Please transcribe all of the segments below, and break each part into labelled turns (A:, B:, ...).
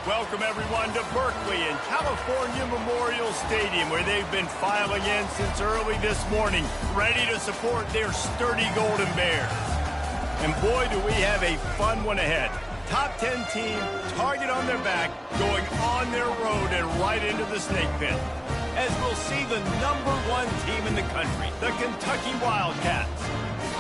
A: Welcome, everyone, to Berkeley and California Memorial Stadium, where they've been filing in since early this morning, ready to support their sturdy Golden Bears. And boy, do we have a fun one ahead. Top 10 team, target on their back, going on their road and right into the snake pit. As we'll see the #1 team in the country, the Kentucky Wildcats,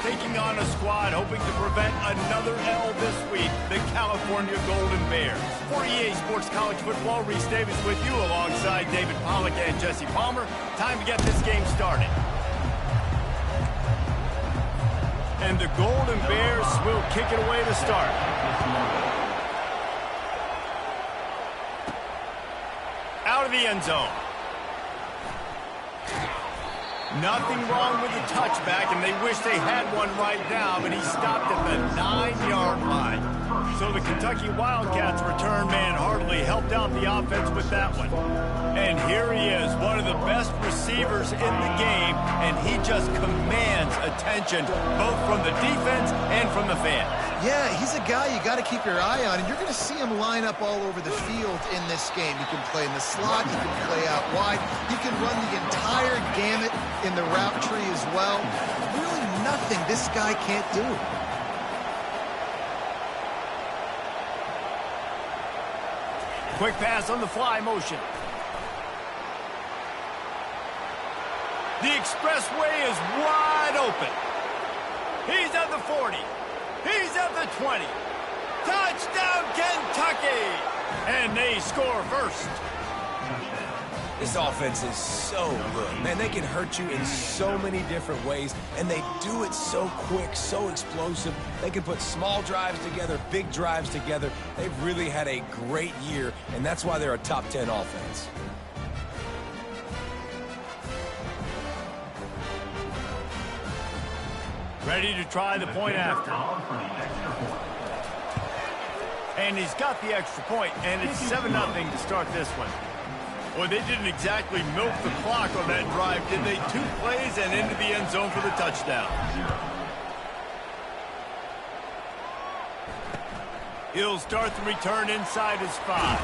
A: taking on a squad hoping to prevent another L this week, the California Golden Bears. For EA Sports College Football, Reese Davis with you alongside David Pollack and Jesse Palmer. Time to get this game started. And the Golden Bears will kick it away to start. Out of the end zone. Nothing wrong with the touchback, and they wish they had one right now, but he stopped at the 9-yard line. So the Kentucky Wildcats return man hardly helped out the offense with that one. And here he is, one of the best receivers in the game, and he just commands attention, both from the defense and from the fans.
B: Yeah, he's a guy you got to keep your eye on, and you're going to see him line up all over the field in this game. He can play in the slot, he can play out wide, he can run the entire gamut in the route tree as well. Really nothing this guy can't do.
A: Quick pass on the fly motion. The expressway is wide open. He's at the 40. He's at the 20. Touchdown, Kentucky! And they score first.
C: This offense is so good. Man, they can hurt you in so many different ways, and they do it so quick, so explosive. They can put small drives together, big drives together. They've really had a great year, and that's why they're a top 10 offense.
A: Ready to try the point after. And he's got the extra point, and it's 7-0 to start this one. Well, they didn't exactly milk the clock on that drive, did they? 2 plays and into the end zone for the touchdown. He'll start the return inside his 5.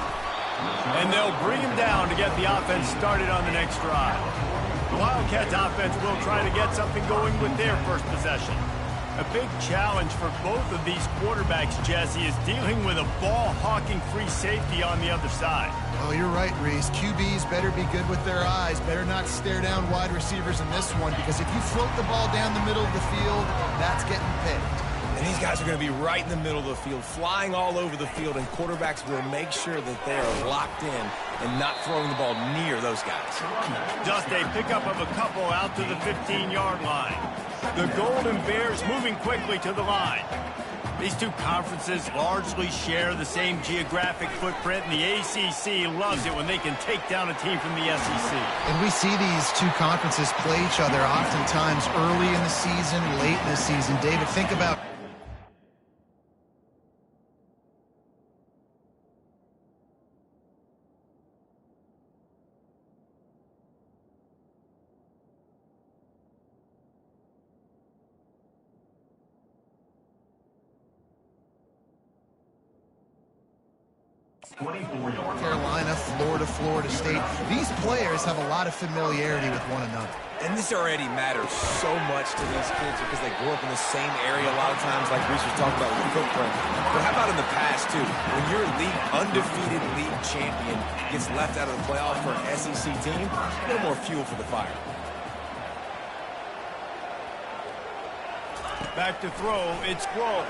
A: And they'll bring him down to get the offense started on the next drive. The Wildcats offense will try to get something going with their first possession. A big challenge for both of these quarterbacks, Jesse, is dealing with a ball-hawking free safety on the other side.
B: Oh, you're right, Reese. QBs better be good with their eyes. Better not stare down wide receivers in this one, because if you float the ball down the middle of the field, that's getting picked.
C: And these guys are going to be right in the middle of the field, flying all over the field, and quarterbacks will make sure that they are locked in and not throwing the ball near those guys.
A: Just a pickup of a couple out to the 15-yard line. The Golden Bears moving quickly to the line. These two conferences largely share the same geographic footprint, and the ACC loves it when they can take down a team from the SEC.
B: And we see these two conferences play each other oftentimes early in the season, late in the season. David, think about... Carolina, Florida State. These players have a lot of familiarity with one another.
C: And this already matters so much to these kids because they grew up in the same area a lot of times, like Reese was talking about with the footprint. But how about in the past, too? When your undefeated league champion gets left out of the playoffs for an SEC team, a little more fuel for the fire.
A: Back to throw, it's Grove.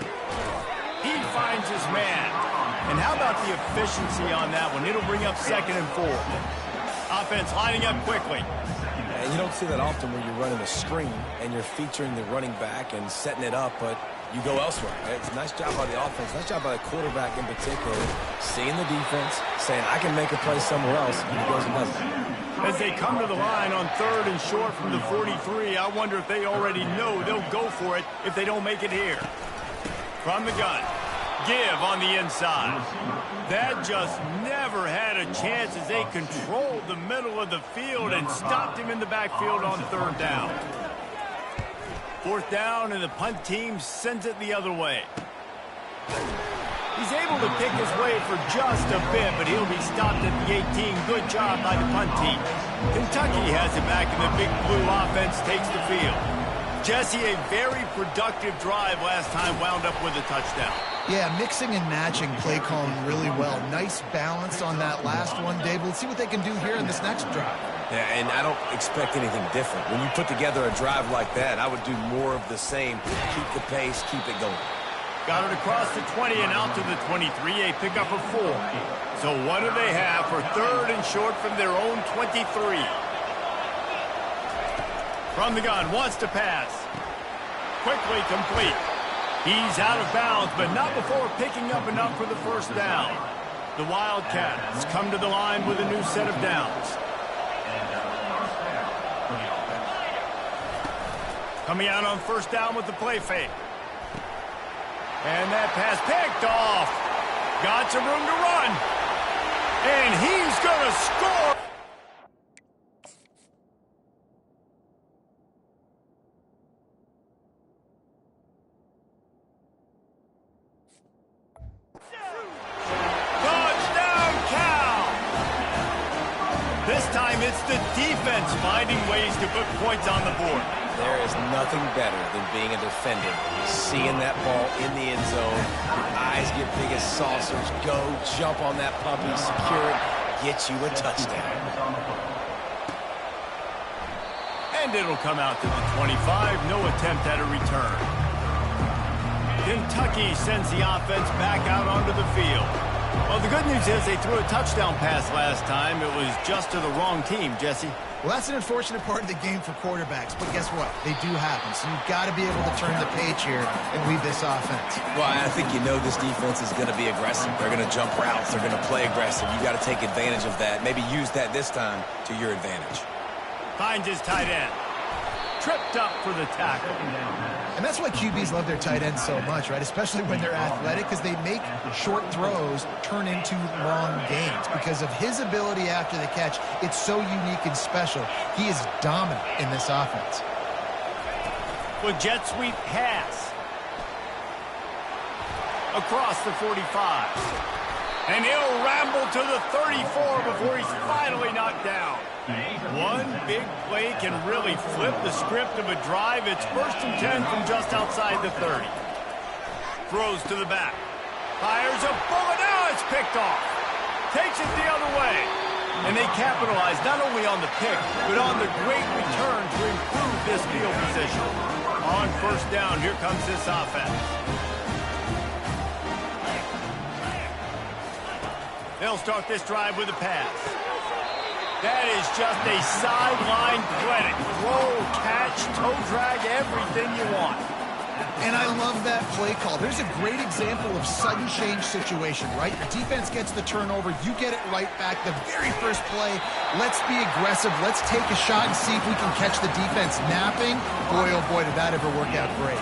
A: He finds his man. And how about the efficiency on that one? It'll bring up 2nd and 4. Offense lining up quickly.
C: And you don't see that often where you're running a screen and you're featuring the running back and setting it up, but you go elsewhere. It's a nice job by the offense, nice job by the quarterback in particular, seeing the defense, saying, I can make a play somewhere else, and he goes and does it.
A: As they come to the line on 3rd and short from the 43, I wonder if they already know they'll go for it if they don't make it here. From the gun. Give on the inside. That just never had a chance as they controlled the middle of the field and stopped him in the backfield on 3rd down. 4th down, and the punt team sends it the other way. He's able to pick his way for just a bit, but he'll be stopped at the 18. Good job by the punt team. Kentucky has it back, and the big blue offense takes the field. Jesse, a very productive drive last time, wound up with a touchdown.
B: Yeah, mixing and matching play calling really well. Nice balance on that last one, Dave. Let's see what they can do here in this next drive.
C: Yeah, and I don't expect anything different. When you put together a drive like that, I would do more of the same. Keep the pace, keep it going.
A: Got it across the 20 and out to the 23, a pickup of 4. So what do they have for 3rd and short from their own 23? From the gun, wants to pass. Quickly complete. He's out of bounds, but not before picking up enough for the first down. The Wildcats come to the line with a new set of downs. Coming out on first down with the play fake. And that pass picked off. Got some room to run. And he's going to score. Touchdown, Cal. This time it's the defense finding ways to put points on the board.
C: There is nothing better than being a defender. Seeing that ball in the end zone, your eyes get big as saucers. Go, jump on that puppy, secure it, get you a touchdown.
A: And it'll come out to the 25. No attempt at a return. Kentucky sends the offense back out onto the field. Well, the good news is they threw a touchdown pass last time. It was just to the wrong team, Jesse.
B: Well, that's an unfortunate part of the game for quarterbacks, but guess what? They do happen, so you've got to be able to turn the page here and lead this offense.
C: Well, I think you know this defense is going to be aggressive. They're going to jump routes. They're going to play aggressive. You got to take advantage of that. Maybe use that this time to your advantage.
A: Finds his tight end. Tripped up for the tackle.
B: And that's why QBs love their tight ends so much, right? Especially when they're athletic, because they make short throws turn into long gains. Because of his ability after the catch, it's so unique and special. He is dominant in this offense.
A: With jet sweep pass. Across the 45. And he'll ramble to the 34 before he's finally knocked down. One big play can really flip the script of a drive. It's 1st and 10 from just outside the 30. Throws to the back. Fires a bullet. Now it's picked off. Takes it the other way. And they capitalize not only on the pick, but on the great return to improve this field position. On first down, here comes this offense. They'll start this drive with a pass. That is just a sideline clinic. Roll, catch, toe drag, everything you want.
B: And I love that play call. There's a great example of sudden change situation, right? Your defense gets the turnover. You get it right back. The very first play, let's be aggressive. Let's take a shot and see if we can catch the defense napping. Boy, oh boy, did that ever work out great.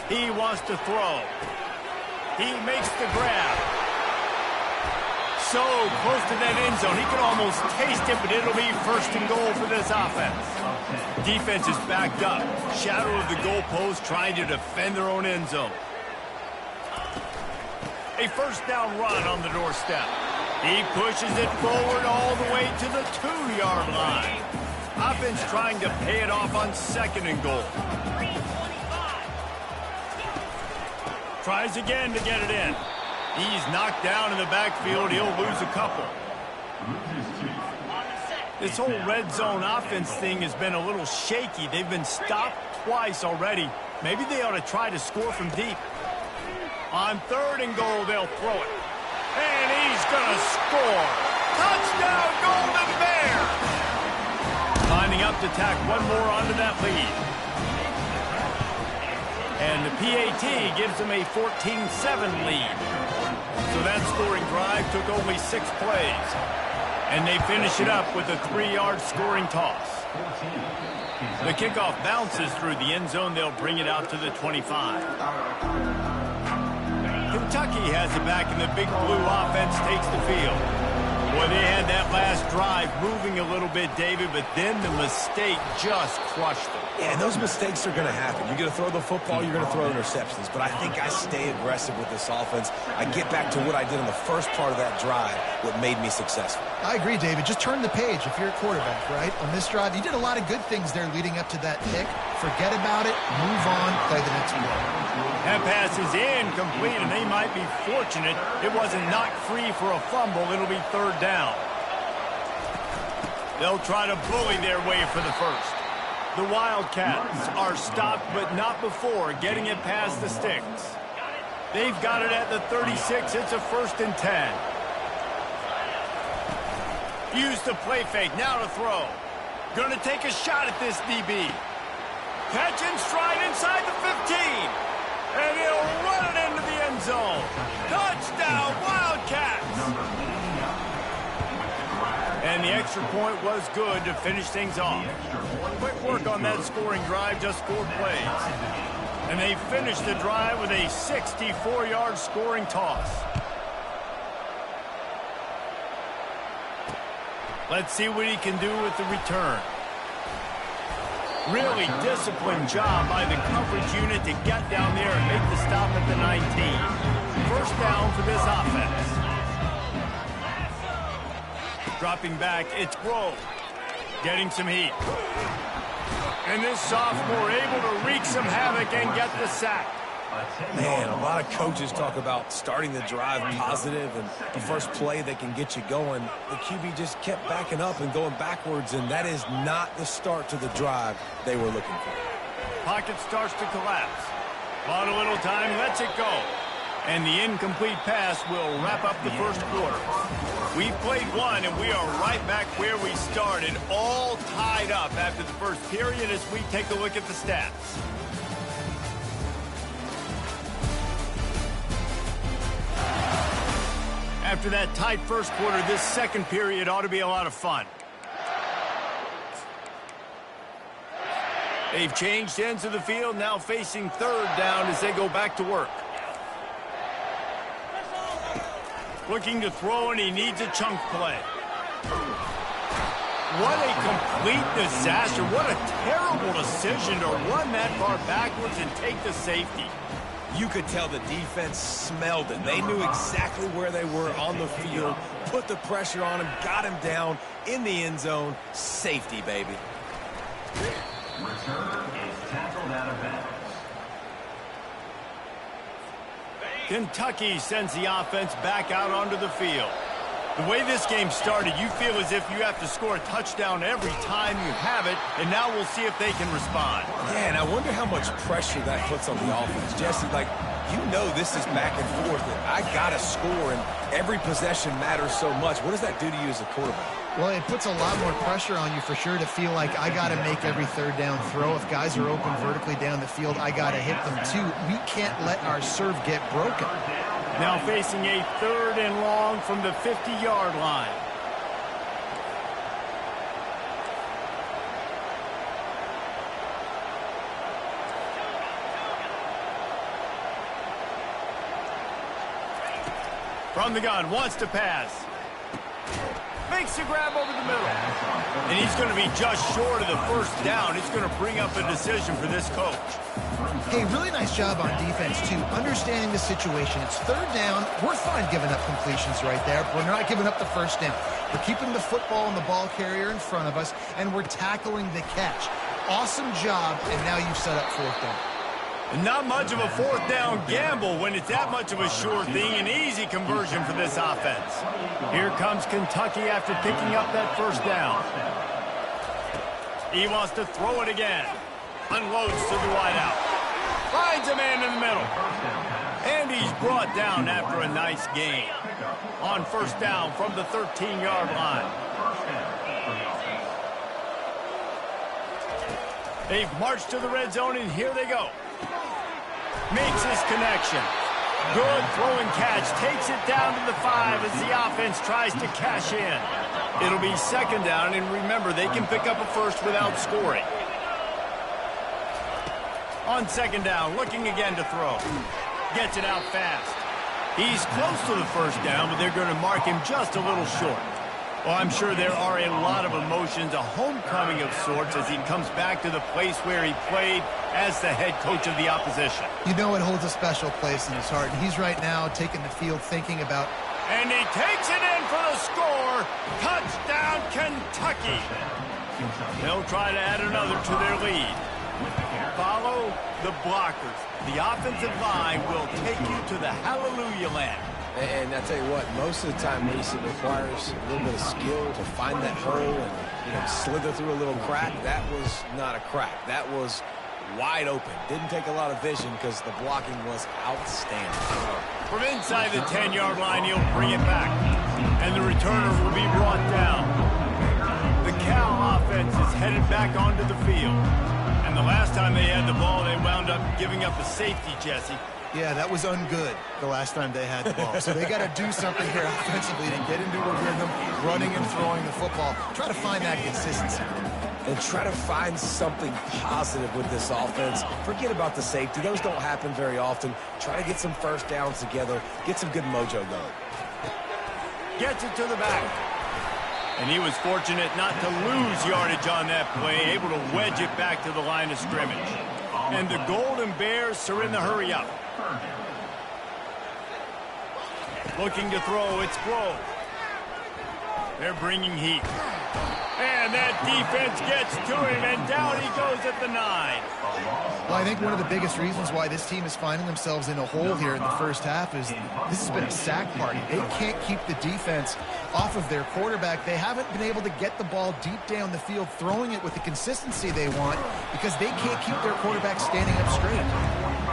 A: He wants to throw. He makes the grab. So close to that end zone. He can almost taste it, but it'll be 1st and goal for this offense. Defense is backed up. Shadow of the goalpost trying to defend their own end zone. A 1st down run on the doorstep. He pushes it forward all the way to the 2-yard line. Offense trying to pay it off on 2nd and goal. Tries again to get it in. He's knocked down in the backfield. He'll lose a couple. This whole red zone offense thing has been a little shaky. They've been stopped twice already. Maybe they ought to try to score from deep. On 3rd and goal, they'll throw it. And he's going to score. Touchdown, Golden Bear! Lining up to tack one more onto that lead. And the PAT gives them a 14-7 lead. So that scoring drive took only 6 plays. And they finish it up with a 3-yard scoring toss. The kickoff bounces through the end zone. They'll bring it out to the 25. Kentucky has it back, and the big blue offense takes the field. Boy, they had that last drive moving a little bit, David, but then the mistake just crushed them.
C: Yeah, and those mistakes are going to happen. You're going to throw the football, you're going to throw interceptions. But I think I stay aggressive with this offense. I get back to what I did in the first part of that drive, what made me successful.
B: I agree, David. Just turn the page if you're a quarterback, right? On this drive, you did a lot of good things there leading up to that pick. Forget about it, move on, play the next play.
A: That pass is incomplete, and they might be fortunate it wasn't knocked free for a fumble. It'll be third down. They'll try to bully their way for the first. The Wildcats are stopped, but not before getting it past the sticks. They've got it at the 36. It's a 1st and 10. Use the play fake. Now to throw. Going to take a shot at this DB. Catch and stride inside the 15. And he'll run it into the end zone. Touchdown, Wildcats! And the extra point was good to finish things off. Quick work on that scoring drive, just 4 plays. And they finished the drive with a 64-yard scoring toss. Let's see what he can do with the return. Really disciplined job by the coverage unit to get down there and make the stop at the 19. First down for this offense. Dropping back, it's Grove. Getting some heat. And this sophomore able to wreak some havoc and get the sack.
C: Man, a lot of coaches talk about starting the drive positive and the first play that can get you going. The QB just kept backing up and going backwards, and that is not the start to the drive they were looking for.
A: Pocket starts to collapse. Bought a little time, lets it go. And the incomplete pass will wrap up the first quarter. We've played one, and we are right back where we started, all tied up after the first period as we take a look at the stats. After that tight first quarter, this second period ought to be a lot of fun. They've changed ends of the field, now facing third down as they go back to work. Looking to throw, and he needs a chunk play. What a complete disaster. What a terrible decision to run that far backwards and take the safety.
C: You could tell the defense smelled it. They knew exactly where they were on the field, put the pressure on him, got him down in the end zone. Safety, baby.
D: Return is tackled out of bounds.
A: Kentucky sends the offense back out onto the field. The way this game started, you feel as if you have to score a touchdown every time you have it, and now we'll see if they can respond.
C: Yeah, and I wonder how much pressure that puts on the offense. Jesse, like, you know this is back and forth, and I got to score, and every possession matters so much. What does that do to you as a quarterback?
B: Well, it puts a lot more pressure on you for sure to feel like I got to make every third down throw. If guys are open vertically down the field, I got to hit them too. We can't let our serve get broken.
A: Now facing a 3rd and long from the 50-yard line. From the gun, wants to pass. Makes the grab over the middle. And he's going to be just short of the first down. It's going to bring up a decision for this coach.
B: Hey, really nice job on defense, too, understanding the situation. It's third down. We're fine giving up completions right there. We're not giving up the first down. We're keeping the football and the ball carrier in front of us, and we're tackling the catch. Awesome job, and now you've set up fourth down.
A: Not much of a fourth down gamble when it's that much of a sure thing. An easy conversion for this offense. Here comes Kentucky after picking up that first down. He wants to throw it again. Unloads to the wideout. Finds a man in the middle. And he's brought down after a nice gain. On first down from the 13-yard line. They've marched to the red zone, and here they go. Makes his connection. Good throw and catch. Takes it down to the 5 as the offense tries to cash in. It'll be second down, and remember, they can pick up a first without scoring. On second down, looking again to throw. Gets it out fast. He's close to the first down, but they're going to mark him just a little short. Well, I'm sure there are a lot of emotions, a homecoming of sorts, as he comes back to the place where he played as the head coach of the opposition.
B: You know it holds a special place in his heart, and he's right now taking the field thinking about...
A: And he takes it in for the score. Touchdown, Kentucky. They'll try to add another to their lead. Follow the blockers. The offensive line will take you to the hallelujah land.
C: And I tell you what, most of the time, Reese, it requires a little bit of skill to find that hole and, slither through a little crack. That was not a crack. That was wide open. Didn't take a lot of vision because the blocking was outstanding.
A: From inside the 10-yard line, he'll bring it back. And the returner will be brought down. The Cal offense is headed back onto the field. And the last time they had the ball, they wound up giving up a safety, Jesse.
B: Yeah, that was ungood the last time they had the ball. So they got to do something here offensively to get into a rhythm, running and throwing the football. Try to find that consistency.
C: And try to find something positive with this offense. Forget about the safety. Those don't happen very often. Try to get some first downs together. Get some good mojo going.
A: Gets it to the back. And he was fortunate not to lose yardage on that play, able to wedge it back to the line of scrimmage. And the Golden Bears are in the hurry-up. Looking to throw, it's Grove. They're bringing heat. And that defense gets to him, and down he goes at the 9.
B: Well, I think one of the biggest reasons why this team is finding themselves in a hole here in the first half is this has been a sack party. They can't keep the defense off of their quarterback. They haven't been able to get the ball deep down the field, throwing it with the consistency they want because they can't keep their quarterback standing up straight.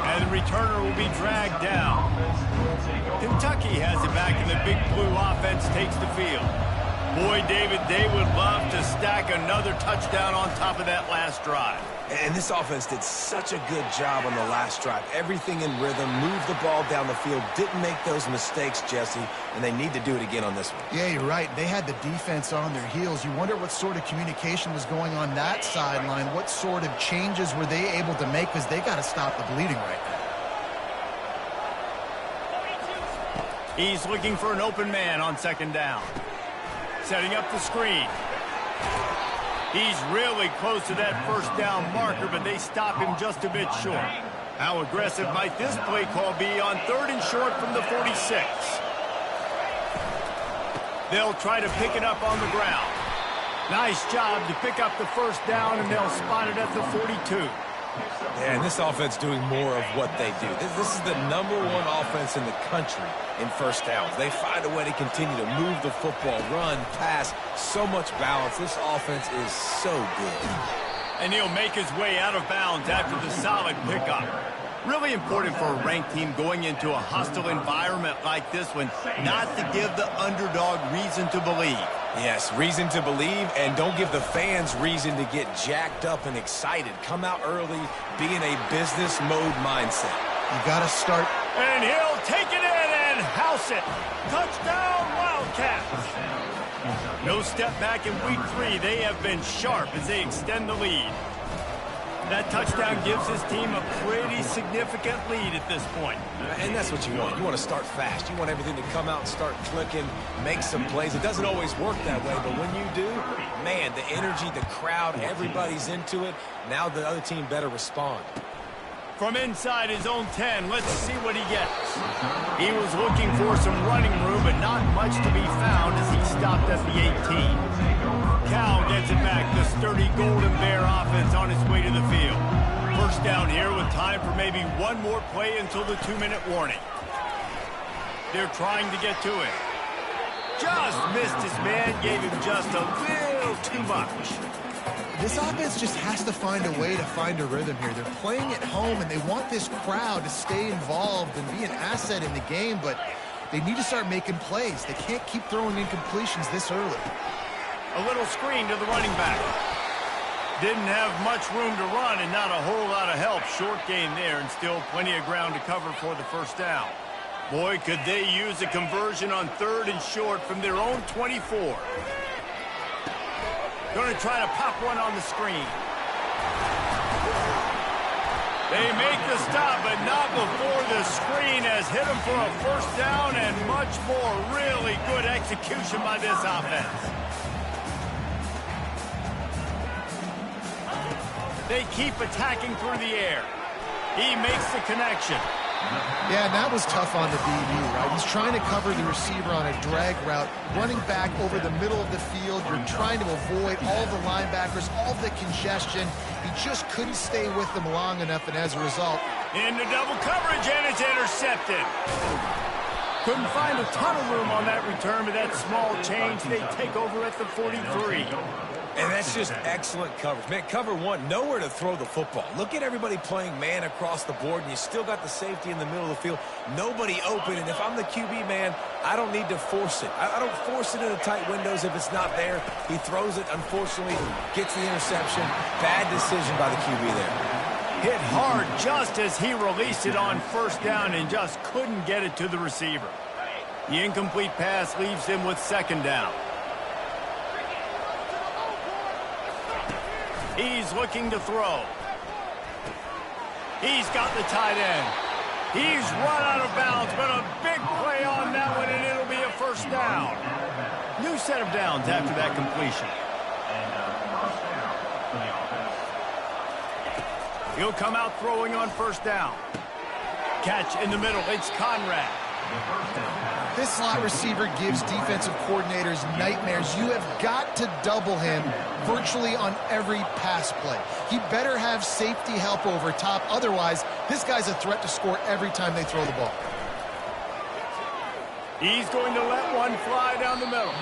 A: And the returner will be dragged down. Kentucky has it back, and the Big Blue offense takes the field. Boy, David, they would love to stack another touchdown on top of that last drive.
C: And this offense did such a good job on the last drive. Everything in rhythm, moved the ball down the field, didn't make those mistakes, Jesse, and they need to do it again on this one.
B: Yeah, you're right. They had the defense on their heels. You wonder what sort of communication was going on that sideline. What sort of changes were they able to make, because they got to stop the bleeding right now.
A: He's looking for an open man on second down. Setting up the screen. He's really close to that first down marker, but they stop him just a bit short. How aggressive might this play call be on 3rd and short from the 46? They'll try to pick it up on the ground. Nice job to pick up the first down, and they'll spot it at the 42.
C: Yeah, and this offense doing more of what they do. This is the #1 offense in the country in first downs. They find a way to continue to move the football, run, pass, so much balance. This offense is so good.
A: And he'll make his way out of bounds after the solid pickup. Really important for a ranked team going into a hostile environment like this one, not to give the underdog reason to believe.
C: Yes, reason to believe, and don't give the fans reason to get jacked up and excited. Come out early, be in a business mode mindset.
B: You got to start.
A: And he'll take it in and house it. Touchdown, Wildcats. No step back in week 3. They have been sharp as they extend the lead. That touchdown gives his team a pretty significant lead at this point.
C: And that's what you want. You want to start fast. You want everything to come out and start clicking, make some plays. It doesn't always work that way, but when you do, man, the energy, the crowd, everybody's into it. Now the other team better respond.
A: From inside his own 10, let's see what he gets. He was looking for some running room, but not much to be found as he stopped at the 18. Cal gets it back, the sturdy Golden Bear offense on its way to the field. First down here with time for maybe one more play until the 2-minute warning. They're trying to get to him. Just missed his man, gave him just a little too much.
B: This offense just has to find a way to find a rhythm here. They're playing at home, and they want this crowd to stay involved and be an asset in the game, but they need to start making plays. They can't keep throwing incompletions this early.
A: A little screen to the running back. Didn't have much room to run and not a whole lot of help. Short gain there and still plenty of ground to cover for the first down. Boy, could they use a conversion on 3rd and short from their own 24. Going to try to pop one on the screen. They make the stop, but not before the screen has hit them for a first down and much more. Really good execution by this offense. They keep attacking through the air. He makes the connection.
B: Yeah, and that was tough on the DB, right? He's trying to cover the receiver on a drag route, running back over the middle of the field. You're trying to avoid all the linebackers, all the congestion. He just couldn't stay with them long enough, and as a result...
A: Into double coverage, and it's intercepted. Couldn't find a ton of room on that return, but that small change, they take over at the 43.
C: And that's just excellent coverage. Man, cover one, nowhere to throw the football. Look at everybody playing man across the board, and you still got the safety in the middle of the field. Nobody open, and if I'm the QB, man, I don't need to force it. I don't force it into tight windows if it's not there. He throws it, unfortunately, gets the interception. Bad decision by the QB there.
A: Hit hard just as he released it on first down and just couldn't get it to the receiver. The incomplete pass leaves him with second down. He's looking to throw. He's got the tight end. He's run out of bounds, but a big play on that one, and it'll be a first down. New set of downs after that completion. He'll come out throwing on first down. Catch in the middle. It's Conrad.
B: This slot receiver gives defensive coordinators nightmares. You have got to double him virtually on every pass play. He better have safety help over top. Otherwise, this guy's a threat to score every time they throw the ball.
A: He's going to let one fly down the middle.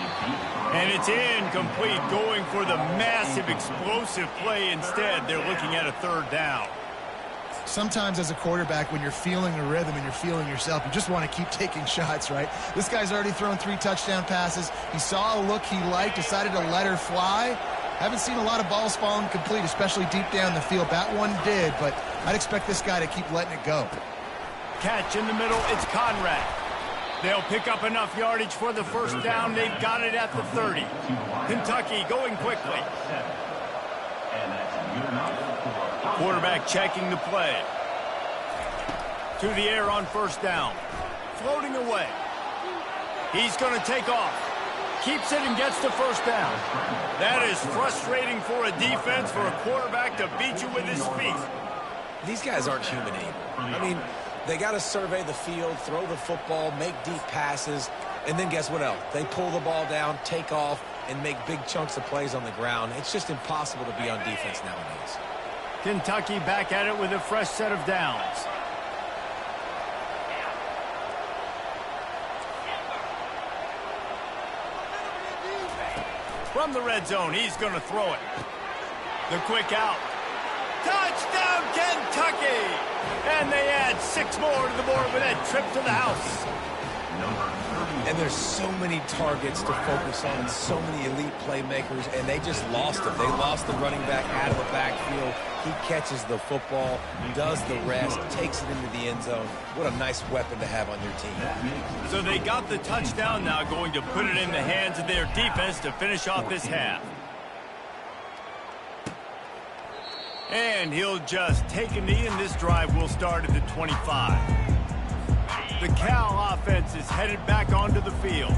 A: And it's incomplete, going for the massive explosive play instead. They're looking at a third down.
B: Sometimes as a quarterback, when you're feeling a rhythm and you're feeling yourself, you just want to keep taking shots, right? This guy's already thrown 3 touchdown passes. He saw a look he liked, decided to let her fly. Haven't seen a lot of balls falling complete, especially deep down the field. That one did, but I'd expect this guy to keep letting it go.
A: Catch in the middle, it's Conrad. They'll pick up enough yardage for the first down. They've got it at the 30. Kentucky going quickly. Quarterback checking the play. To the air on first down. Floating away. He's going to take off. Keeps it and gets the first down. That is frustrating for a defense, for a quarterback to beat you with his feet.
C: These guys aren't human either. I mean, they got to survey the field, throw the football, make deep passes, and then guess what else? They pull the ball down, take off, and make big chunks of plays on the ground. It's just impossible to be on defense nowadays.
A: Kentucky back at it with a fresh set of downs. From the red zone, he's going to throw it. The quick out. Touchdown, Kentucky! And they add 6 more to the board with that trip to the house.
C: And there's so many targets to focus on and so many elite playmakers, and they just lost him. They lost the running back out of the backfield. He catches the football, does the rest, takes it into the end zone. What a nice weapon to have on your team.
A: So they got the touchdown now, going to put it in the hands of their defense to finish off this half. And he'll just take a knee, and this drive will start at the 25. The Cal offense is headed back onto the field.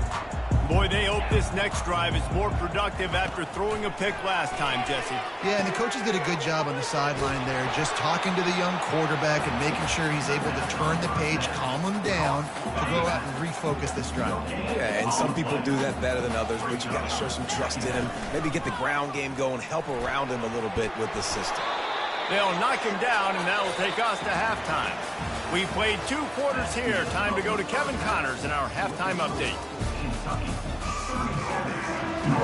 A: Boy, they hope this next drive is more productive after throwing a pick last time, Jesse.
B: Yeah, and the coaches did a good job on the sideline there, just talking to the young quarterback and making sure he's able to turn the page, calm him down, to go out and refocus this drive.
C: Yeah, and some people do that better than others, but you got to show some trust in him. Maybe get the ground game going, help around him a little bit with the system.
A: They'll knock him down, and that'll take us to halftime. We played 2 quarters here. Time to go to Kevin Connors in our halftime update.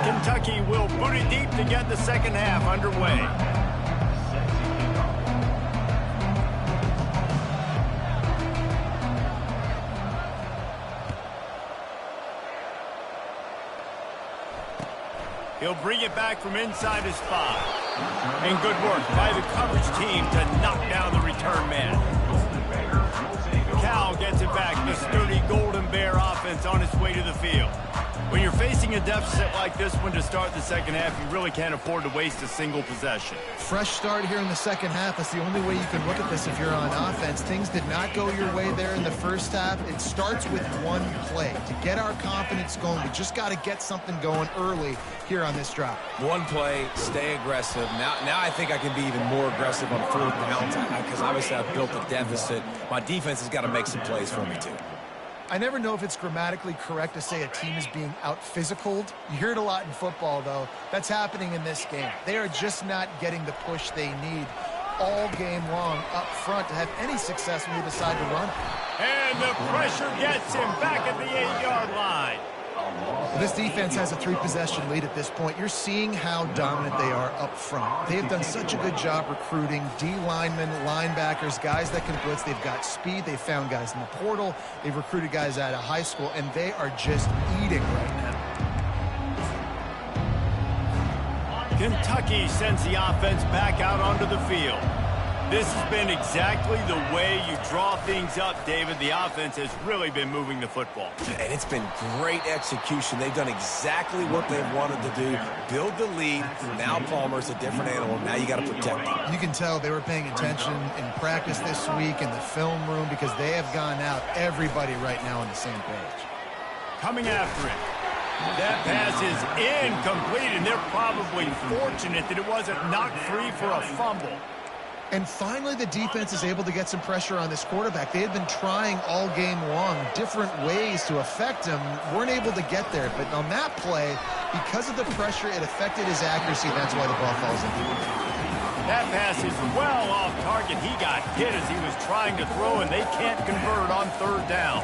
A: Kentucky will boot it deep to get the second half underway. He'll bring it back from inside his 5. And good work by the coverage team to knock down the return man. Cal gets it back. The sturdy Golden Bear offense on its way to the field. When you're facing a deficit like this one to start the second half, you really can't afford to waste a single possession.
B: Fresh start here in the second half. That's the only way you can look at this if you're on offense. Things did not go your way there in the first half. It starts with one play. To get our confidence going, we just got to get something going early here on this drive.
C: One play, stay aggressive. Now I think I can be even more aggressive on fourth downs because obviously I've built a deficit. My defense has got to make some plays for me too.
B: I never know if it's grammatically correct to say a team is being out-physicaled. You hear it a lot in football, though. That's happening in this game. They are just not getting the push they need all game long up front to have any success when they decide to run.
A: And the pressure gets him back at the 8-yard line.
B: This defense has a 3-possession lead at this point. You're seeing how dominant they are up front. They have done such a good job recruiting D-linemen, linebackers, guys that can blitz. They've got speed. They've found guys in the portal. They've recruited guys out of high school, and they are just eating right now.
A: Kentucky sends the offense back out onto the field. This has been exactly the way you draw things up, David. The offense has really been moving the football.
C: And it's been great execution. They've done exactly what they've wanted to do. Build the lead. Now Palmer's a different animal. Now you got to protect him.
B: You can tell they were paying attention in practice this week in the film room because they have gone out, everybody right now on the same page.
A: Coming after it. That pass is incomplete, and they're probably fortunate that it wasn't knocked free for a fumble.
B: And finally, the defense is able to get some pressure on this quarterback. They had been trying all game long different ways to affect him, weren't able to get there. But on that play, because of the pressure, it affected his accuracy. That's why the ball falls in.
A: That pass is well off target. He got hit as he was trying to throw, and they can't convert on third down.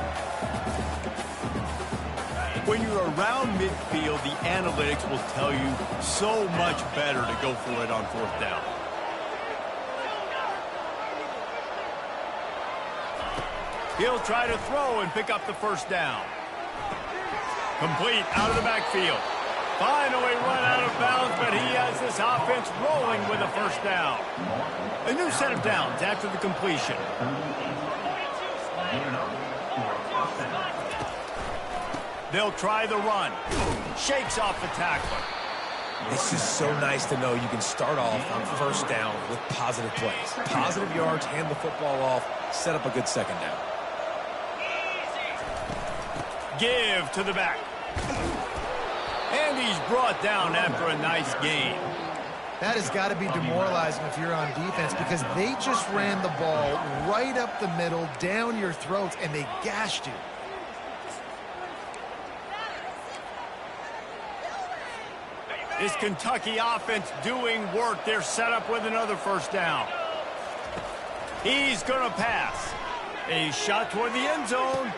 A: When you're around midfield, the analytics will tell you so much better to go for it on fourth down. He'll try to throw and pick up the first down. Complete out of the backfield. Finally run out of bounds, but he has this offense rolling with a first down. A new set of downs after the completion. They'll try the run. Shakes off the tackler.
C: It's just so nice to know you can start off on first down with positive plays. Positive yards, hand the football off, set up a good second down.
A: Give to the back. And he's brought down after a nice gain.
B: That has got to be demoralizing if you're on defense because they just ran the ball right up the middle, down your throats, and they gashed you.
A: This Kentucky offense doing work. They're set up with another first down. He's going to pass. A shot toward the end zone.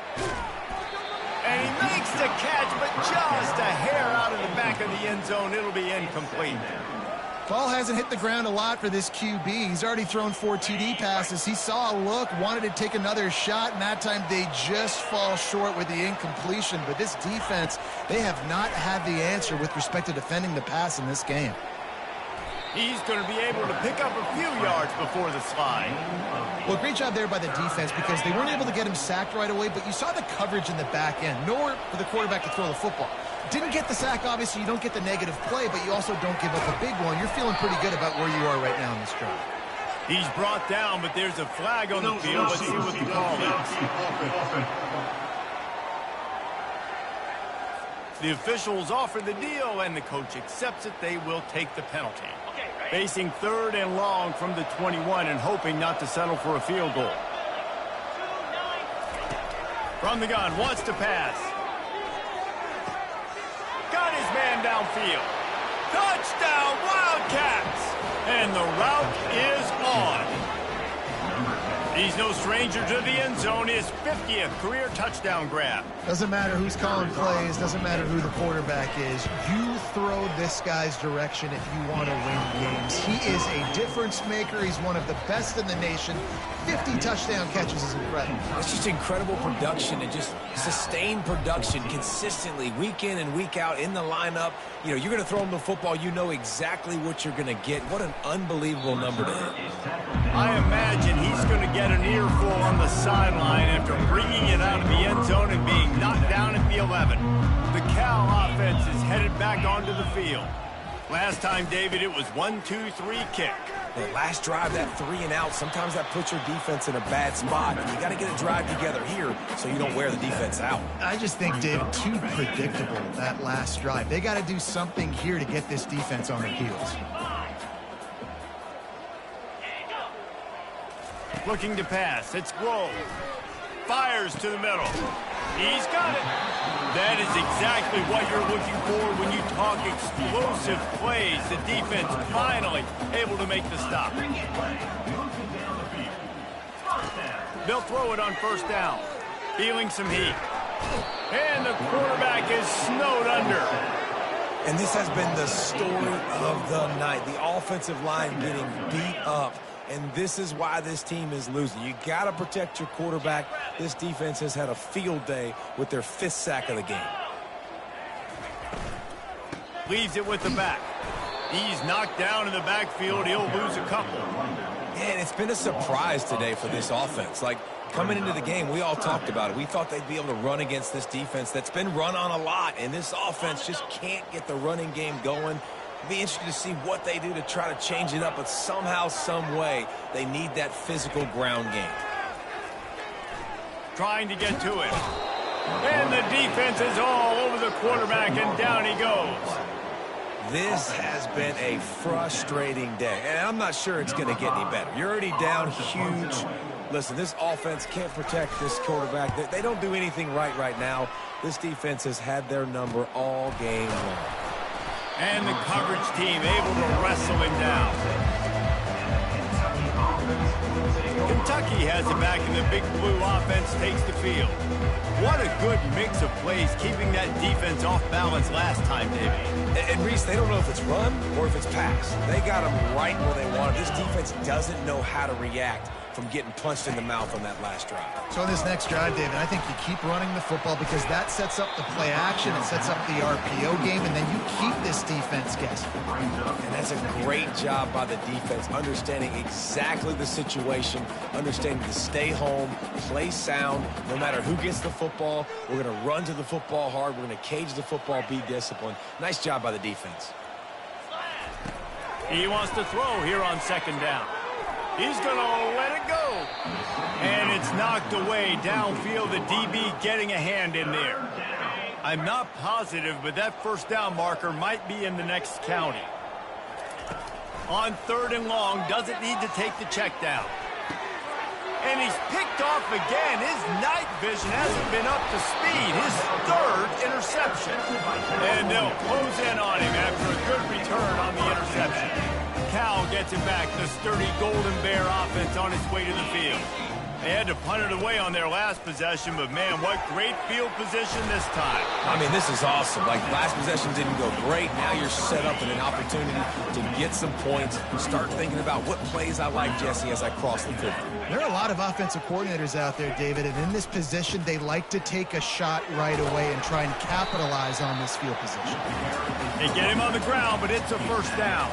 A: And he makes the catch, but just a hair out of the back of the end zone. It'll be incomplete.
B: Ball hasn't hit the ground a lot for this QB. He's already thrown 4 TD passes. He saw a look, wanted to take another shot, and that time they just fall short with the incompletion. But this defense, they have not had the answer with respect to defending the pass in this game.
A: He's going to be able to pick up a few yards before the slide.
B: Well, great job there by the defense because they weren't able to get him sacked right away, but you saw the coverage in the back end. Nowhere for the quarterback to throw the football. Didn't get the sack, obviously. You don't get the negative play, but you also don't give up a big one. You're feeling pretty good about where you are right now in this drive.
A: He's brought down, but there's a flag on the field. Let's see what the call is. The officials offer the deal, and the coach accepts it. They will take the penalty. Facing third and long from the 21 and hoping not to settle for a field goal. From the gun, wants to pass. Got his man downfield. Touchdown, Wildcats! And the route is on. He's no stranger to the end zone. His 50th career touchdown grab.
B: Doesn't matter who's calling plays. Doesn't matter who the quarterback is. You throw this guy's direction if you want to win games. He is a difference maker. He's one of the best in the nation. 50 touchdown catches is incredible.
C: It's just incredible production and just sustained production consistently week in and week out in the lineup. You know, you're going to throw him the football. You know exactly what you're going to get. What an unbelievable number to hit.
A: I imagine he's going to get an earful on the sideline after bringing it out of the end zone and being knocked down at the 11. The Cal back onto the field. Last time, David, it was 1-2-3 kick.
C: That last drive, that 3 and out, sometimes that puts your defense in a bad spot. And you got to get a drive together here so you don't wear the defense out.
B: I just think, David, too predictable, that last drive. They got to do something here to get this defense on their heels.
A: Looking to pass. It's Grove. Fires to the middle. He's got it. That is exactly what you're looking for when you talk explosive plays. The defense finally able to make the stop. They'll throw it on first down. Feeling some heat. And the quarterback is snowed under.
C: And this has been the story of the night. The offensive line getting beat up. And this is why this team is losing. You got to protect your quarterback. This defense has had a field day with their 5th sack of the game.
A: Leaves it with the back. He's knocked down in the backfield. He'll lose a couple.
C: And it's been a surprise today for this offense. Like, coming into the game, we all talked about it. We thought they'd be able to run against this defense that's been run on a lot. And this offense just can't get the running game going. Be interested to see what they do to try to change it up, but somehow, some way, they need that physical ground game.
A: Trying to get to it. And the defense is all over the quarterback, and down he goes.
C: This has been a frustrating day, and I'm not sure it's going to get any better. You're already down huge. Listen, this offense can't protect this quarterback. They don't do anything right now. This defense has had their number all game long.
A: And the coverage team able to wrestle him down. Kentucky has it back, and the Big Blue offense takes the field. What a good mix of plays, keeping that defense off balance last time, David.
C: And Reese, they don't know if it's run or if it's pass. They got them right where they want it. This defense doesn't know how to react from getting punched in the mouth on that last drive.
B: So on this next drive, David, I think you keep running the football because that sets up the play action, it sets up the RPO game, and then you keep this defense guessing.
C: And that's a great job by the defense, understanding exactly the situation, understanding to stay home, play sound, no matter who gets the football. We're going to run to the football hard. We're going to cage the football, be disciplined. Nice job by the defense.
A: He wants to throw here on second down. He's going to let it go. And it's knocked away downfield. The DB getting a hand in there. I'm not positive, but that first down marker might be in the next county. On 3rd and long, doesn't need to take the check down. And he's picked off again. His night vision hasn't been up to speed. His 3rd interception. And they'll close in on him after a good return on the interception. Cal gets it back. The sturdy Golden Bear offense on its way to the field. They had to punt it away on their last possession, but man, what great field position this time.
C: I mean, this is awesome. Like, last possession didn't go great. Now you're set up in an opportunity to get some points. Start thinking about what plays I like, Jesse, as I cross the field.
B: There are a lot of offensive coordinators out there, David, and in this position, they like to take a shot right away and try and capitalize on this field position.
A: They get him on the ground, but it's a first down.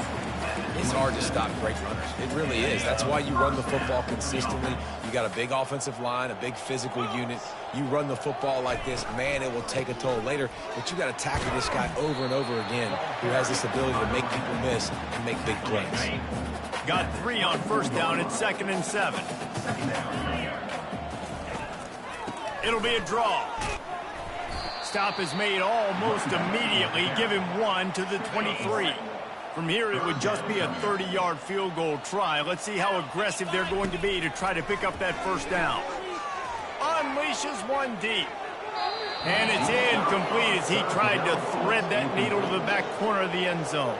C: It's hard to stop great runners. It really is. That's why you run the football consistently. You got a big offensive line, a big physical unit. You run the football like this, man, it will take a toll later. But you got to tackle this guy over and over again who has this ability to make people miss and make big plays.
A: Got 3 on first down. It's 2nd and 7. It'll be a draw. Stop is made almost immediately. Give him 1 to the 23. From here, it would just be a 30-yard field goal try. Let's see how aggressive they're going to be to try to pick up that first down. Unleashes one deep. And it's incomplete as he tried to thread that needle to the back corner of the end zone.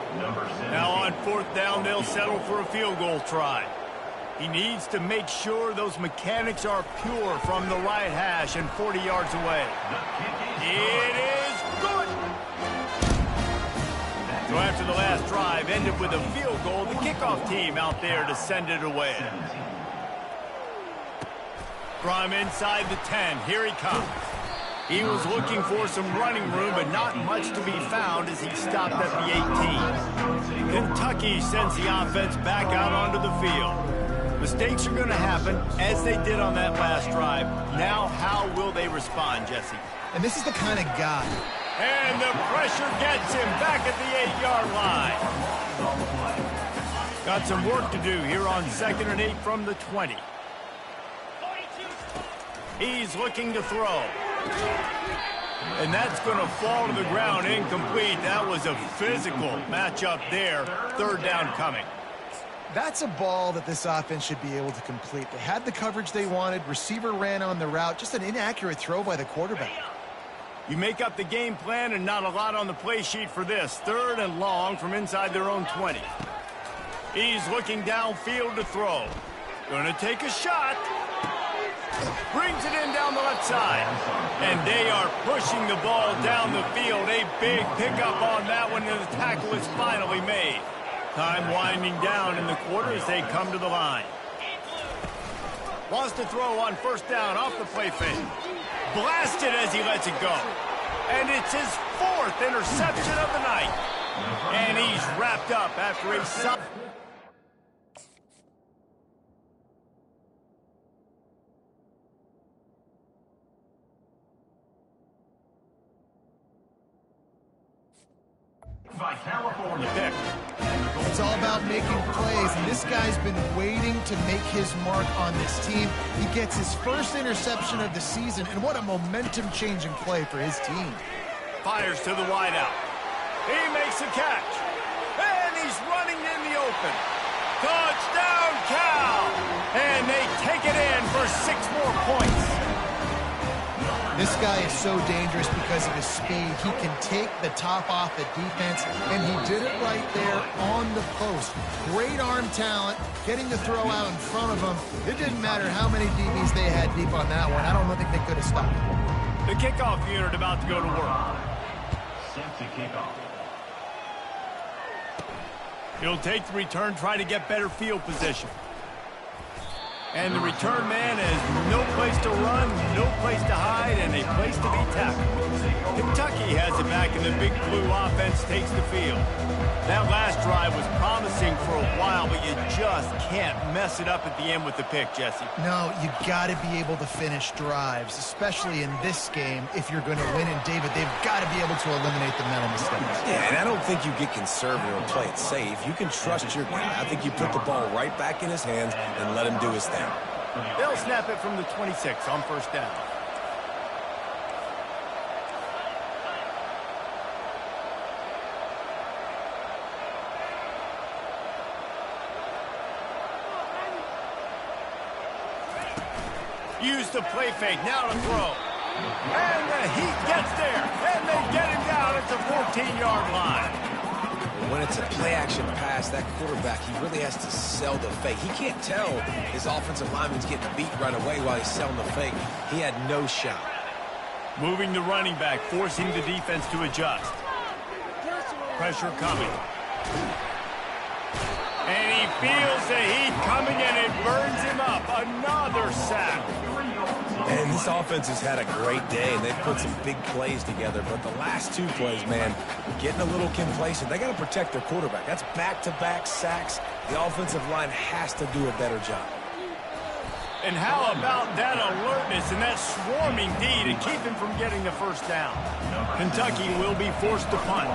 A: Now on 4th down, they'll settle for a field goal try. He needs to make sure those mechanics are pure from the right hash and 40 yards away. It is good. So after the last drive ended with a field goal, the kickoff team out there to send it away. From inside the 10, here he comes. He was looking for some running room, but not much to be found as he stopped at the 18. Kentucky sends the offense back out onto the field. Mistakes are going to happen, as they did on that last drive. Now, how will they respond, Jesse?
B: And this is the kind of guy
A: And the pressure gets him back at the 8-yard line. Got some work to do here on 2nd and 8 from the 20. He's looking to throw. And that's going to fall to the ground incomplete. That was a physical matchup there. 3rd down coming.
B: That's a ball that this offense should be able to complete. They had the coverage they wanted. Receiver ran on the route. Just an inaccurate throw by the quarterback.
A: You make up the game plan and not a lot on the play sheet for this. 3rd and long from inside their own 20. He's looking downfield to throw. Going to take a shot. Brings it in down the left side. And they are pushing the ball down the field. A big pickup on that one, and the tackle is finally made. Time winding down in the quarter as they come to the line. Wants to throw on 1st down off the play fake. Blasted as he lets it go. And it's his 4th interception of the night. And he's wrapped up after a solid.
D: By California pick.
B: It's all about making plays, and this guy's been waiting to make his mark on this team. He gets his 1st interception of the season, and what a momentum-changing play for his team.
A: Fires to the wideout. He makes a catch. And he's running in the open. Touchdown, Cal! And they take it in for 6 more points.
B: This guy is so dangerous because of his speed. He can take the top off the defense, and he did it right there on the post. Great arm talent, getting the throw out in front of him. It didn't matter how many DBs they had deep on that one. I don't think they could have stopped it.
A: The kickoff unit about to go to work.
D: Set to kickoff.
A: He'll take the return, try to get better field position. And the return man has no place to run, no place to hide, and a place to be tackled. Kentucky has it back, and the Big Blue offense takes the field. That last drive was promising for a while, but you just can't mess it up at the end with the pick, Jesse.
B: No, you got to be able to finish drives, especially in this game. If you're going to win, and David, they've got to be able to eliminate the mental mistakes.
C: Yeah, and I don't think you get conservative or play it safe. You can trust your guy. I think you put the ball right back in his hands and let him do his thing.
A: They'll snap it from the 26 on 1st down. Use the play fake, now to throw. And the Heat gets there, and they get him down at the 14-yard line.
C: When it's a play-action pass, that quarterback, he really has to sell the fake. He can't tell his offensive lineman's getting beat right away while he's selling the fake. He had no shot.
A: Moving the running back, forcing the defense to adjust. Pressure coming. And he feels the heat coming, and it burns him up. Another sack.
C: And this offense has had a great day, and they've put some big plays together. But the last 2 plays, man, getting a little complacent. They got to protect their quarterback. That's back-to-back sacks. The offensive line has to do a better job.
A: And how about that alertness and that swarming D to keep him from getting the 1st down? Kentucky will be forced to punt.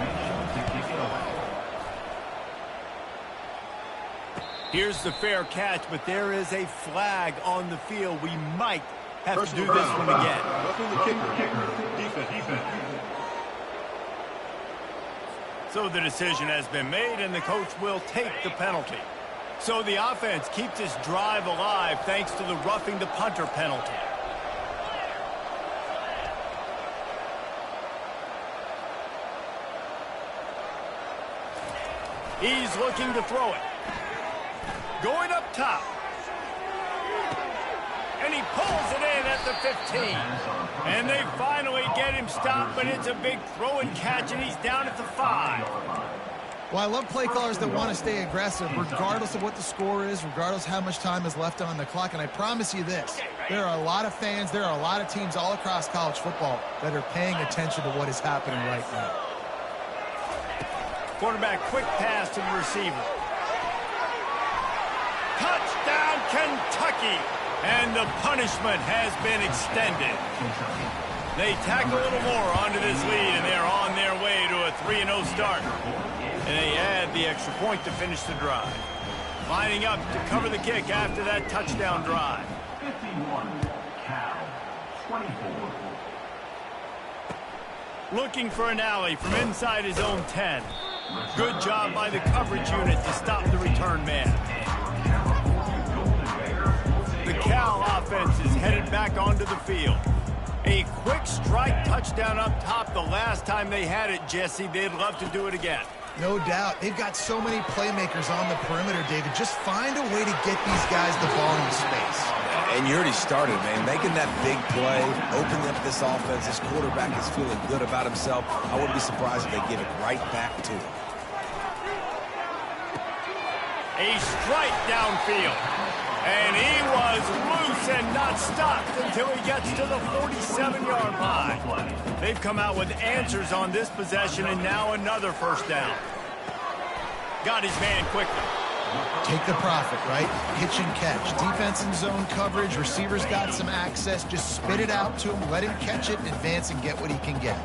A: Here's the fair catch, but there is a flag on the field. We might have to do this one again. So the decision has been made, and the coach will take the penalty. So the offense keeps this drive alive thanks to the roughing the punter penalty. He's looking to throw it. Going up top. And he pulls it in at the 15. And they finally get him stopped, but it's a big throw and catch, and he's down at the 5.
B: Well, I love play callers that want to stay aggressive, regardless of what the score is, regardless how much time is left on the clock. And I promise you this, there are a lot of fans, there are a lot of teams all across college football that are paying attention to what is happening right now.
A: Quarterback, quick pass to the receiver. Touchdown, Kentucky! And the punishment has been extended. They tack a little more onto this lead, and they're on their way to a 3-0 start. And they add the extra point to finish the drive. Lining up to cover the kick after that touchdown drive.
D: 51, Cal, 24.
A: Looking for an alley from inside his own 10. Good job by the coverage unit to stop the return man. The Cal offense is headed back onto the field. A quick strike touchdown up top the last time they had it, Jesse. They'd love to do it again.
B: No doubt. They've got so many playmakers on the perimeter, David. Just find a way to get these guys the ball in space.
C: And you already started, man. Making that big play, opening up this offense. This quarterback is feeling good about himself. I wouldn't be surprised if they give it right back to him.
A: A strike downfield. And he was loose and not stopped until he gets to the 47-yard line. They've come out with answers on this possession, and now another first down. Got his man quickly.
B: Take the profit, right? Pitch and catch. Defense in zone coverage. Receivers got some access. Just spit it out to him. Let him catch it, advance, and get what he can get.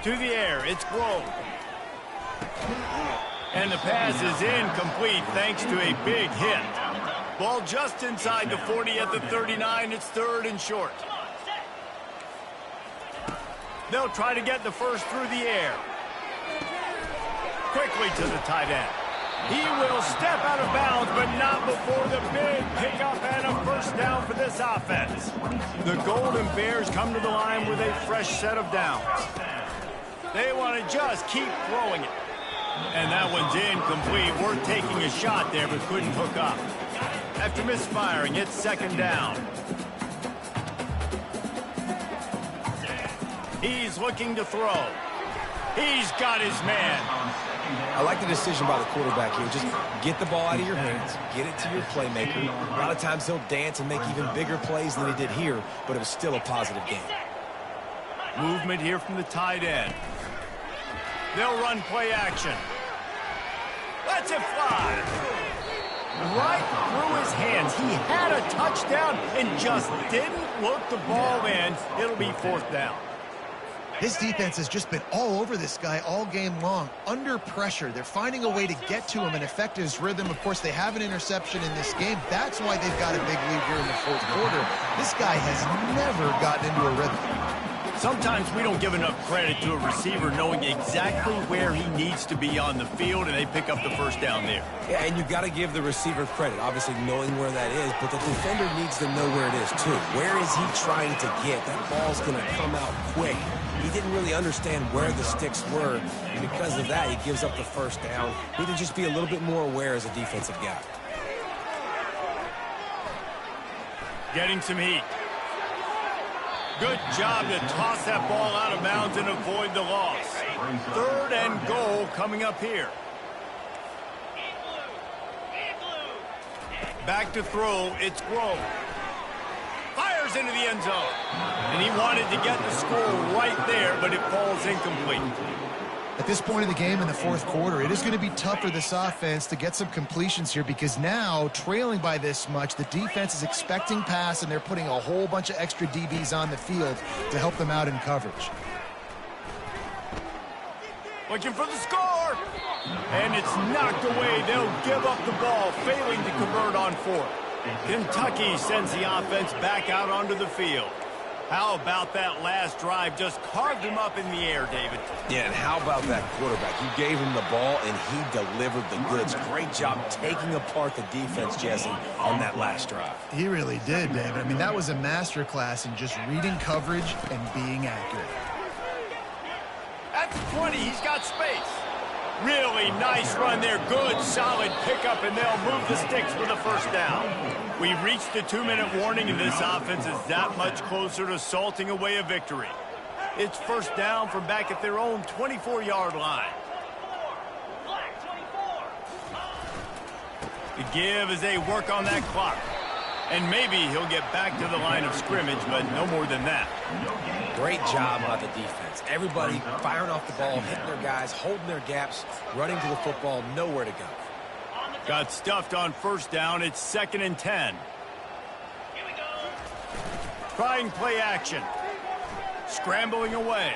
A: To the air, it's Grove. And the pass is incomplete thanks to a big hit. Ball just inside the 40 at the 39. It's 3rd and short. They'll try to get the first through the air. Quickly to the tight end. He will step out of bounds, but not before the big pickup and a first down for this offense. The Golden Bears come to the line with a fresh set of downs. They want to just keep throwing it. And that one's incomplete. Worth taking a shot there, but couldn't hook up. After misfiring, it's 2nd down. He's looking to throw. He's got his man.
C: I like the decision by the quarterback here. Just get the ball out of your hands, get it to your playmaker. A lot of times he'll dance and make even bigger plays than he did here, but it was still a positive game.
A: Movement here from the tight end. They'll run play action. Lets it fly. Right through his hands. He had a touchdown and just didn't look the ball in. It'll be 4th down.
B: His defense has just been all over this guy all game long. Under pressure. They're finding a way to get to him and affect his rhythm. Of course, they have an interception in this game. That's why they've got a big lead here in the 4th quarter. This guy has never gotten into a rhythm.
A: Sometimes we don't give enough credit to a receiver knowing exactly where he needs to be on the field, and they pick up the first down there.
C: Yeah, and you've got to give the receiver credit, obviously knowing where that is, but the defender needs to know where it is, too. Where is he trying to get? That ball's going to come out quick. He didn't really understand where the sticks were, and because of that, he gives up the first down. He needs to just be a little bit more aware as a defensive guy.
A: Getting some heat. Good job to toss that ball out of bounds and avoid the loss. 3rd and goal coming up here. Back to throw, it's Grove. Fires into the end zone. And he wanted to get the score right there, but it falls incomplete.
B: At this point of the game in the 4th quarter, it is going to be tough for this offense to get some completions here because now, trailing by this much, the defense is expecting pass, and they're putting a whole bunch of extra DBs on the field to help them out in coverage.
A: Looking for the score. And it's knocked away. They'll give up the ball, failing to convert on 4th. Kentucky sends the offense back out onto the field. How about that last drive? Just carved him up in the air, David.
C: Yeah, and how about that quarterback? You gave him the ball, and he delivered the goods. Great job taking apart the defense, Jesse, on that last drive.
B: He really did, David. I mean, that was a masterclass in just reading coverage and being accurate.
A: At the 20, he's got space. Really nice run there. Good, solid pickup, and they'll move the sticks for the first down. We've reached the 2-minute warning, and this offense is that much closer to salting away a victory. It's first down from back at their own 24-yard line. The give as they work on that clock. And maybe he'll get back to the line of scrimmage, but no more than that.
C: Great job by the defense. Everybody firing off the ball, hitting their guys, holding their gaps, running to the football, nowhere to go.
A: Got stuffed on first down. It's 2nd and 10. trying play action. Scrambling away.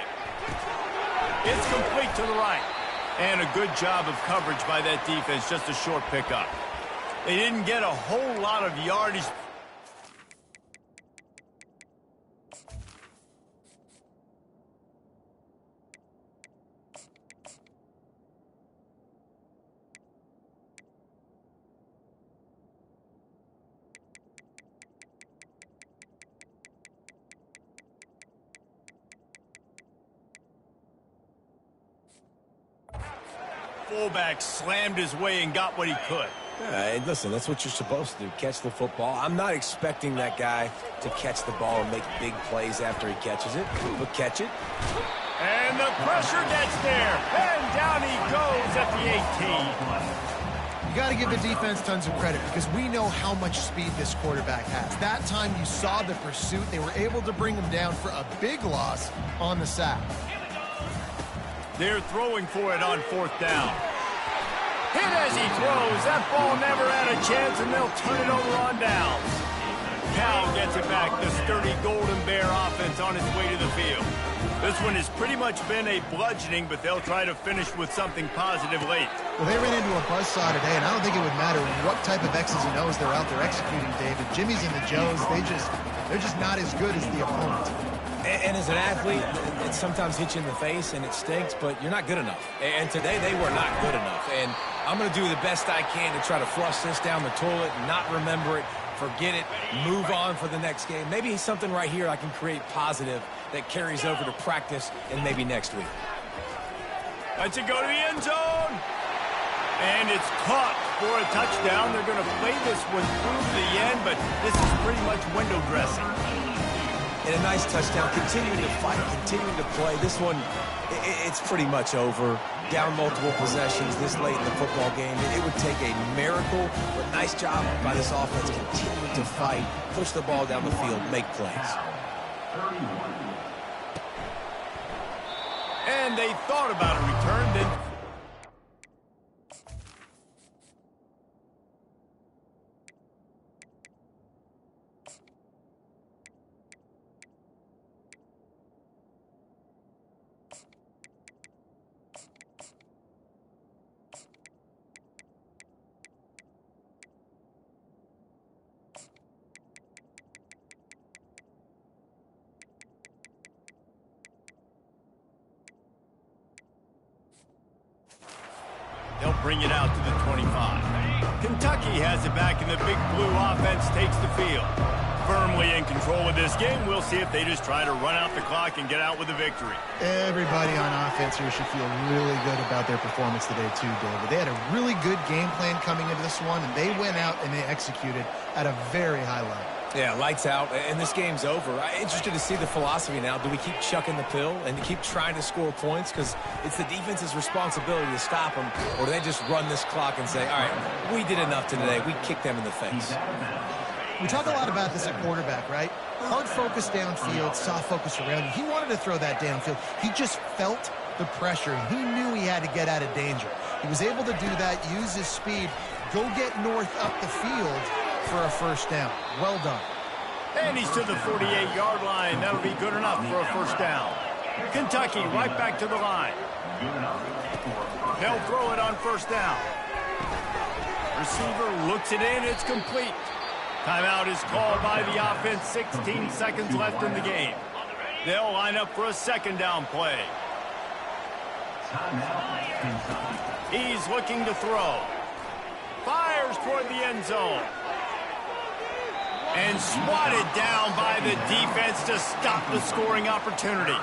A: It's complete to the right. And a good job of coverage by that defense, just a short pickup. They didn't get a whole lot of yardage. Fullback slammed his way and got what he could.
C: And listen, that's what you're supposed to do, catch the football. I'm not expecting that guy to catch the ball and make big plays after he catches it, but catch it.
A: And the pressure gets there, and down he goes at the 18.
B: You got to give the defense tons of credit because we know how much speed this quarterback has. That time you saw the pursuit. They were able to bring him down for a big loss on the sack.
A: They're throwing for it on fourth down. Hit as he throws. That ball never had a chance, and they'll turn it over on downs. Cal gets it back. The sturdy Golden Bear offense on its way to the field. This one has pretty much been a bludgeoning, but they'll try to finish with something positive late.
B: Well, they ran into a buzzsaw today, and I don't think it would matter what type of X's and O's they're out there executing, David. Jimmy's and the Joes, they're just not as good as the opponent.
C: And as an athlete, it sometimes hits you in the face and it stinks, but you're not good enough. And today they were not good enough. And I'm going to do the best I can to try to flush this down the toilet and not remember it, forget it, move on for the next game. Maybe something right here I can create positive that carries over to practice and maybe next week.
A: Let's it go to the end zone. And it's caught for a touchdown. They're going to play this one through to the end, but this is pretty much window dressing.
C: And a nice touchdown, continuing to fight, continuing to play. This one, it's pretty much over. Down multiple possessions this late in the football game. It would take a miracle, but nice job by this offense continuing to fight, push the ball down the field, make plays.
A: And they thought about a return, then they'll bring it out to the 25. Kentucky has it back, and the big blue offense takes the field. Firmly in control of this game. We'll see if they just try to run out the clock and get out with a victory.
B: Everybody on offense here should feel really good about their performance today too, David. They had a really good game plan coming into this one, and they went out and they executed at a very high level.
C: Yeah, lights out, and this game's over. I'm interested to see the philosophy now. Do we keep chucking the pill and keep trying to score points? Because it's the defense's responsibility to stop them, or do they just run this clock and say, all right, we did enough today. We kicked them in the face.
B: We talk a lot about this at quarterback, right? Hard focus downfield, soft focus around you. He wanted to throw that downfield. He just felt the pressure, and he knew he had to get out of danger. He was able to do that, use his speed, go get north up the field for a first down. Well done.
A: And he's to the 48-yard line. That'll be good enough for a first down. Kentucky right back to the line. They'll throw it on first down. Receiver looks it in. It's complete. Timeout is called by the offense. 16 seconds left in the game. They'll line up for a second down play. He's looking to throw. Fires toward the end zone. And swatted down by the defense to stop the scoring opportunity.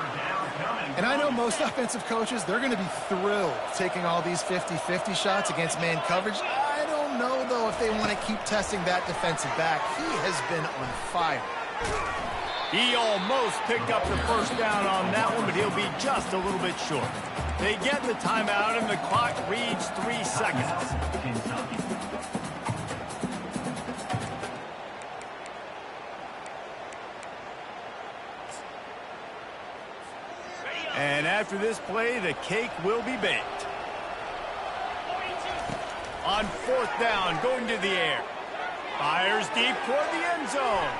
B: And I know most offensive coaches, they're going to be thrilled taking all these 50-50 shots against man coverage. I don't know, though, if they want to keep testing that defensive back. He has been on fire.
A: He almost picked up the first down on that one, but he'll be just a little bit short. They get the timeout, and the clock reads 3 seconds. And after this play, the cake will be baked. On fourth down, going to the air. Fires deep toward the end zone.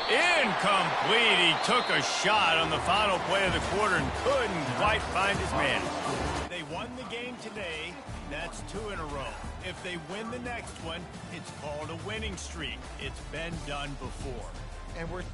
A: Incomplete. He took a shot on the final play of the quarter and couldn't quite find his man. They won the game today. That's 2 in a row. If they win the next one, it's called a winning streak. It's been done before.
B: And we're